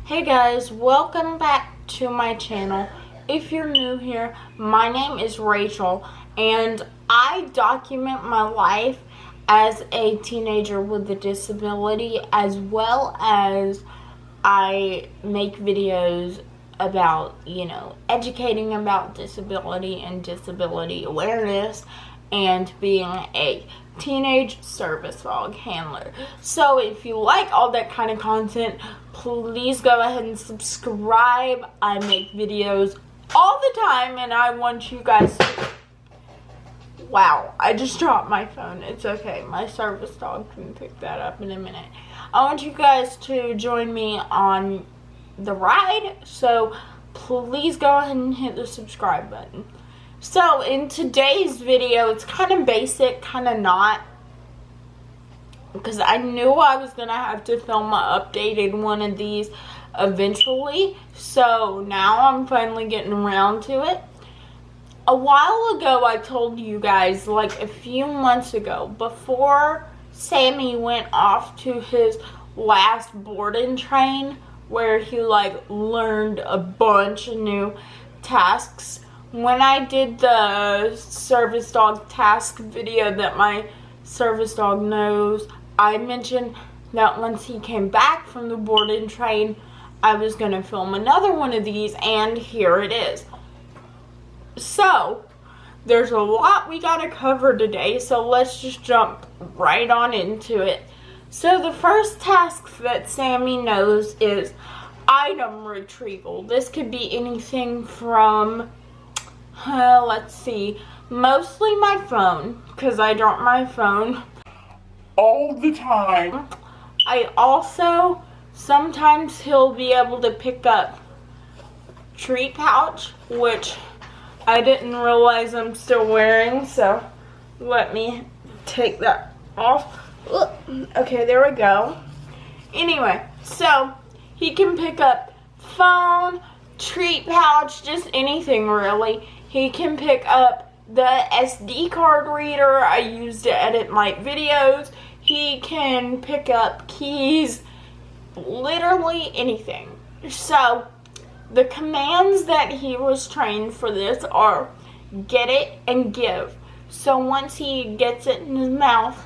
Hey guys, welcome back to my channel. If you're new here, my name is Rachel and I document my life as a teenager with a disability, as well as I make videos about, educating about disability and disability awareness and being a teenage service dog handler. So if you like all that kind of content, please go ahead and subscribe. I make videos all the time and I want you guys to... Wow, I just dropped my phone. It's okay. My service dog can pick that up in a minute. I want you guys to join me on the ride, so please go ahead and hit the subscribe button. So in today's video, it's kind of basic, kind of not, because I knew I was going to have to film an updated one of these eventually. So now I'm finally getting around to it. A while ago, I told you guys, like a few months ago, before Sammy went off to his last board and train, where he learned a bunch of new tasks. When I did the service dog task video that my service dog knows, I mentioned that once he came back from the board and train, I was going to film another one of these, and here it is. So, there's a lot we got to cover today, so let's just jump right on into it. So, the first task that Sammy knows is item retrieval. This could be anything from... let's see, mostly my phone, because I drop my phone all the time. I also, sometimes he'll be able to pick up treat pouch, which I didn't realize I'm still wearing, so let me take that off. Okay, there we go. Anyway, so he can pick up phone, treat pouch, just anything really. He can pick up the SD card reader I use to edit my videos. He can pick up keys, literally anything. So, the commands that he was trained for this are get it and give. So once he gets it in his mouth,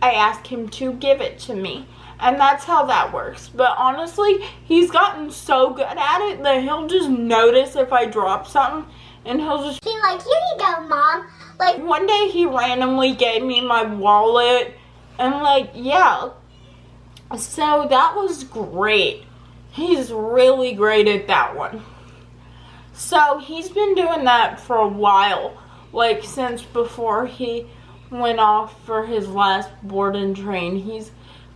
I ask him to give it to me. And that's how that works. But honestly, he's gotten so good at it that he'll just notice if I drop something. And he'll just be like, here you go, Mom. Like, one day he randomly gave me my wallet. And yeah. So that was great. He's really great at that one. So he's been doing that for a while. Since before he went off for his last board and train. He's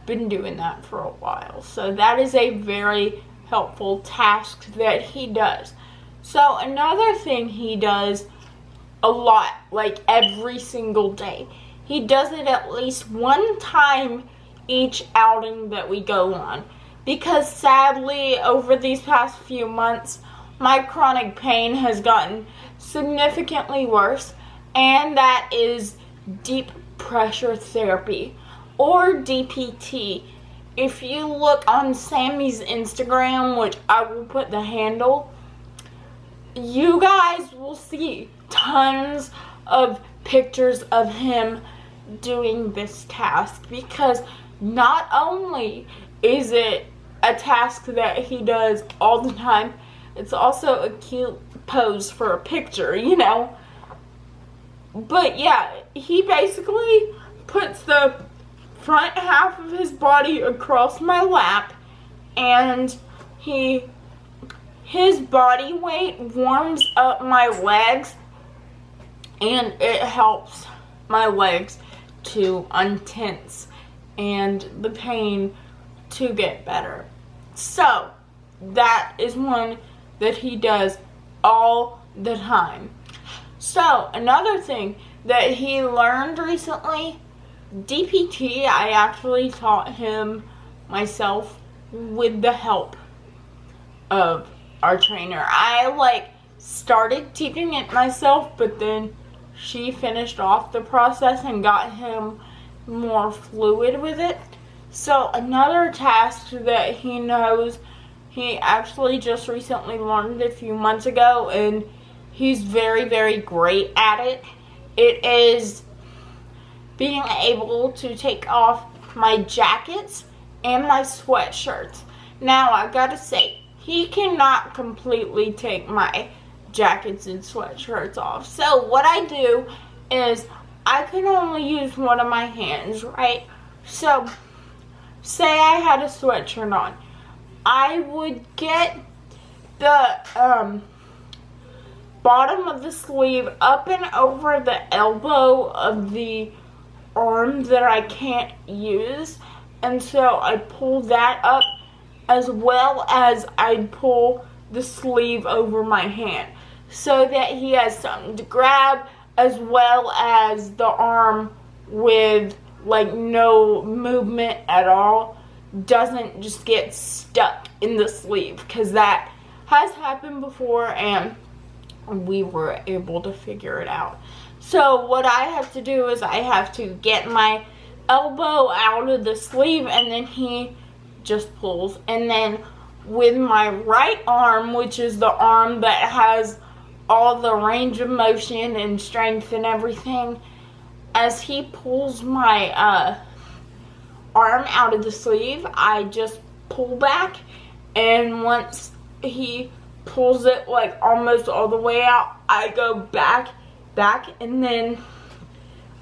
been doing that for a while. So that is a very helpful task that he does. So another thing he does a lot, every single day, he does it at least one time each outing that we go on. Because sadly, over these past few months, my chronic pain has gotten significantly worse, and that is deep pressure therapy, or DPT. If you look on Sammy's Instagram, which I will put the handle, you guys will see tons of pictures of him doing this task, because not only is it a task that he does all the time, it's also a cute pose for a picture, But yeah, he basically puts the front half of his body across my lap, and his body weight warms up my legs, and it helps my legs to untense and the pain to get better. So, that is one that he does all the time. So, another thing that he learned recently, DPT, I actually taught him myself with the help of our trainer. I started teaching it myself, but then she finished off the process and got him more fluid with it. So another task that he knows He actually just recently learned a few months ago, and he's very, very great at it. It is being able to take off my jackets and my sweatshirts. Now, I gotta say, he cannot completely take my jackets and sweatshirts off. So what I do is I can only use one of my hands, right? So say I had a sweatshirt on. I would get the bottom of the sleeve up and over the elbow of the arm that I can't use, and so I pull that up, as well as I'd pull the sleeve over my hand so that he has something to grab, as well as the arm with like no movement at all doesn't just get stuck in the sleeve, because that has happened before and we were able to figure it out. So what I have to do is I have to get my elbow out of the sleeve, and then he just pulls. And then with my right arm, which is the arm that has all the range of motion and strength and everything, as he pulls my arm out of the sleeve, I just pull back, and once he pulls it like almost all the way out, I go back, and then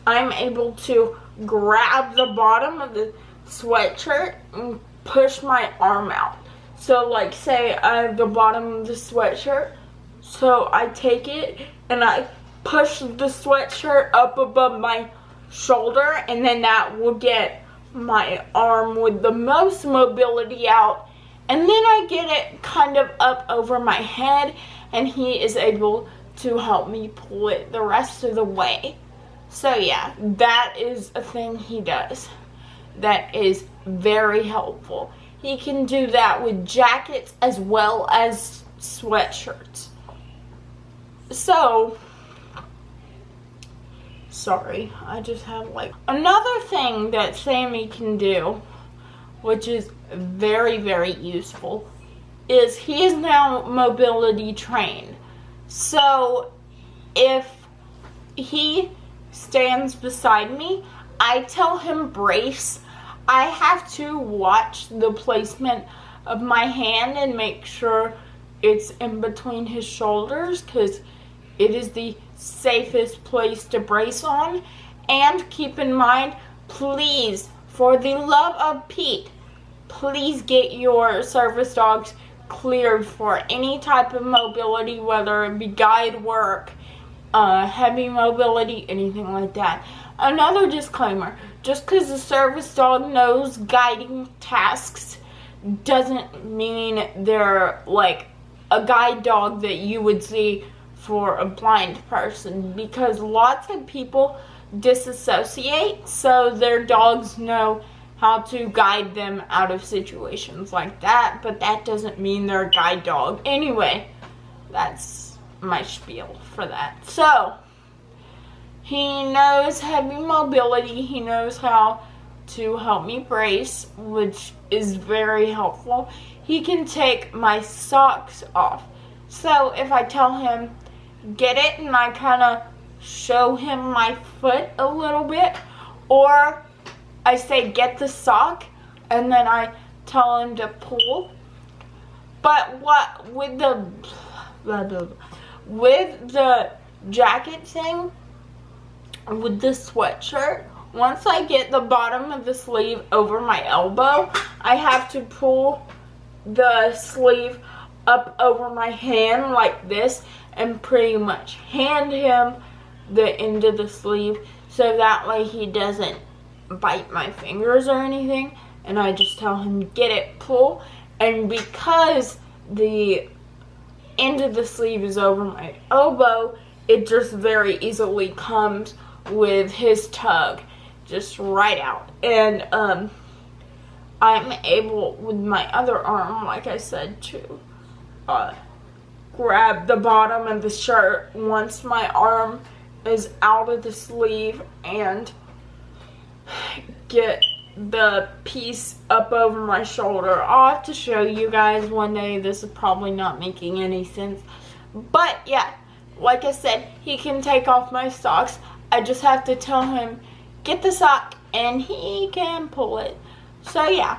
I'm able to grab the bottom of the sweatshirt and push my arm out. So like say I have the bottom of the sweatshirt, so I take it and I push the sweatshirt up above my shoulder, and then that will get my arm with the most mobility out, and then I get it kind of up over my head, and he is able to help me pull it the rest of the way. So yeah, that is a thing he does that is very helpful. He can do that with jackets as well as sweatshirts. So, sorry, I just have like another thing that Sammy can do, which is very, very useful, is he is now mobility trained. So if he stands beside me, I tell him brace. I have to watch the placement of my hand and make sure it's in between his shoulders, because it is the safest place to brace on. And keep in mind, please, for the love of Pete, please get your service dogs cleared for any type of mobility, whether it be guide work, heavy mobility, anything like that. Another disclaimer, just because the service dog knows guiding tasks doesn't mean they're like a guide dog that you would see for a blind person, because lots of people disassociate, so their dogs know how to guide them out of situations like that, but that doesn't mean they're a guide dog. Anyway, that's my spiel for that. So, he knows heavy mobility, he knows how to help me brace, which is very helpful. He can take my socks off. So if I tell him, get it, and I kind of show him my foot a little bit, or I say get the sock, and then I tell him to pull. But what with the jacket thing, with the sweatshirt, once I get the bottom of the sleeve over my elbow, I have to pull the sleeve up over my hand like this and pretty much hand him the end of the sleeve, so that way he doesn't bite my fingers or anything, and I just tell him get it, pull. And because the end of the sleeve is over my elbow, it just very easily comes with his tug just right out. And I'm able with my other arm, like I said, to grab the bottom of the shirt once my arm is out of the sleeve and get the piece up over my shoulder. I'll have to show you guys one day. This is probably not making any sense. But yeah, like I said, he can take off my socks. I just have to tell him, get the sock, and he can pull it. So yeah,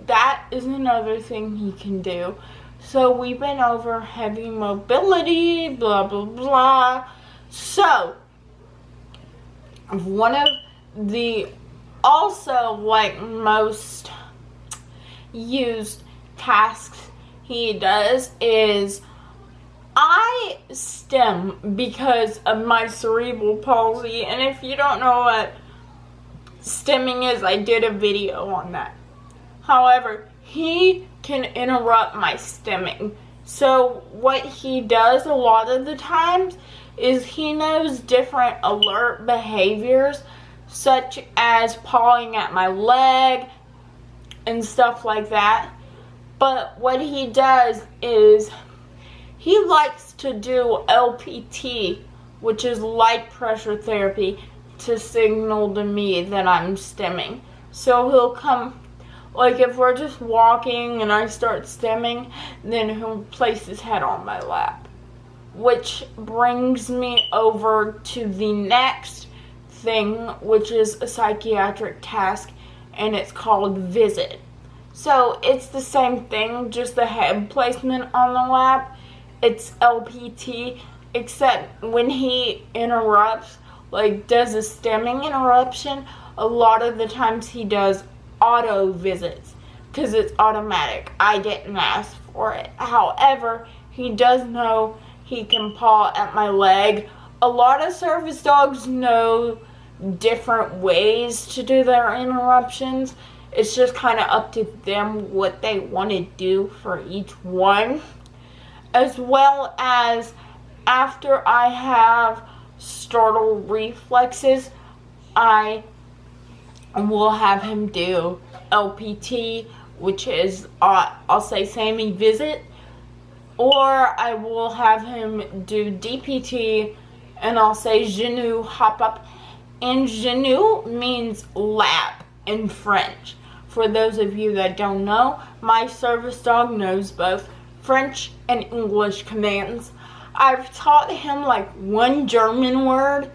that is another thing he can do. So we've been over heavy mobility, blah, blah, blah. So, one of the also like most used tasks he does is I stim because of my cerebral palsy. And if you don't know what stimming is, I did a video on that. However, he can interrupt my stimming. So what he does a lot of the times is he knows different alert behaviors, such as pawing at my leg and stuff like that. But what he does is he likes to do LPT, which is light pressure therapy, to signal to me that I'm stimming. So he'll come, like if we're just walking and I start stimming, then he'll place his head on my lap. Which brings me over to the next thing, which is a psychiatric task, and it's called visit. So it's the same thing, just the head placement on the lap. It's LPT, except when he interrupts, like does a stimming interruption, a lot of the times he does auto visits because it's automatic. I didn't ask for it. However, he does know he can paw at my leg. A lot of service dogs know different ways to do their interruptions. It's just kind of up to them what they want to do for each one. As well as after I have startle reflexes, I will have him do LPT, which is, I'll say Sammy visit, or I will have him do DPT, and I'll say genou hop up. And genou means lap in French. For those of you that don't know, my service dog knows both French and English commands. I've taught him like one German word,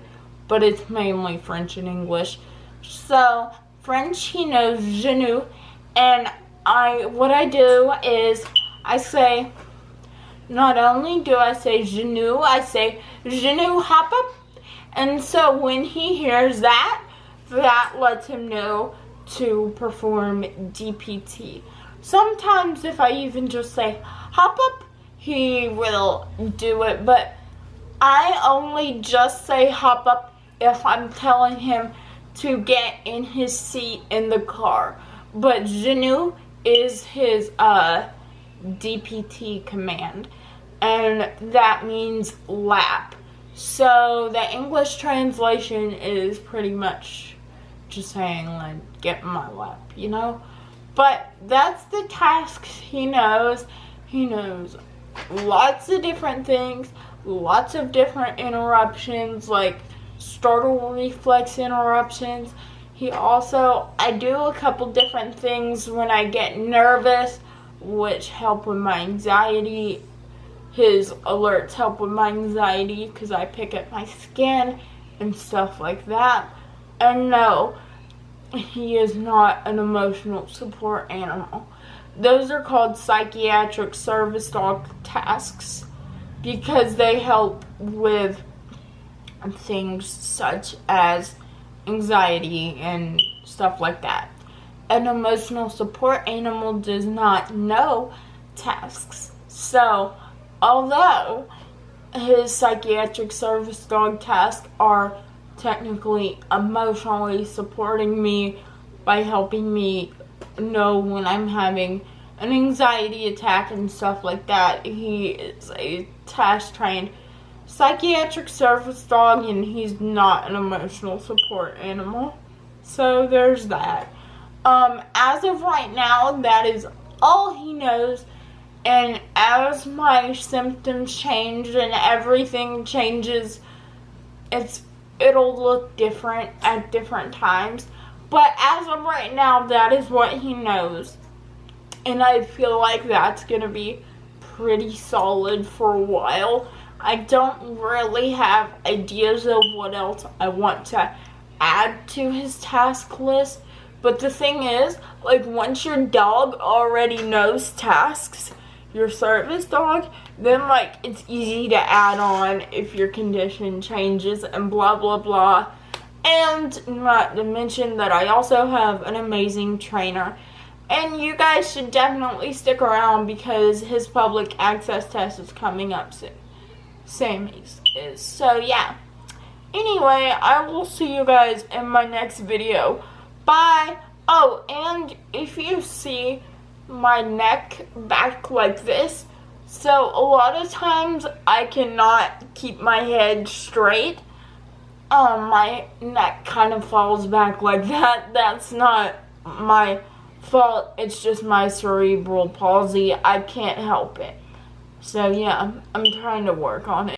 but it's mainly French and English. So French, he knows genou, and what I do is I say, not only do I say genou, I say genou hop up. And so when he hears that, that lets him know to perform DPT. Sometimes if I even just say hop up, he will do it, but I only just say hop up if I'm telling him to get in his seat in the car. But genou is his DPT command, and that means lap. So the English translation is pretty much just saying, like, get in my lap, you know? But that's the tasks he knows. He knows lots of different things, lots of different interruptions, like startle reflex interruptions. I do a couple different things when I get nervous, which help with my anxiety. His alerts help with my anxiety because I pick at my skin and stuff like that. And no, he is not an emotional support animal. Those are called psychiatric service dog tasks because they help with things such as anxiety and stuff like that. An emotional support animal does not know tasks. So, although his psychiatric service dog tasks are technically emotionally supporting me by helping me know when I'm having an anxiety attack and stuff like that, he is a task trained psychiatric service dog, and he's not an emotional support animal. So there's that. As of right now, that is all he knows. And as my symptoms change and everything changes, it'll look different at different times. But as of right now, that is what he knows. And I feel like that's going to be pretty solid for a while. I don't really have ideas of what else I want to add to his task list. But the thing is, like, once your dog already knows tasks, your service dog, then, like, it's easy to add on if your condition changes and blah, blah, blah. And not to mention that I also have an amazing trainer. And you guys should definitely stick around because his public access test is coming up soon. Sammy's is. So, yeah. Anyway, I will see you guys in my next video. Bye. Oh, and if you see my neck back like this, so a lot of times I cannot keep my head straight. My neck kind of falls back like that. That's not my fault. It's just my cerebral palsy. I can't help it. So yeah, I'm trying to work on it.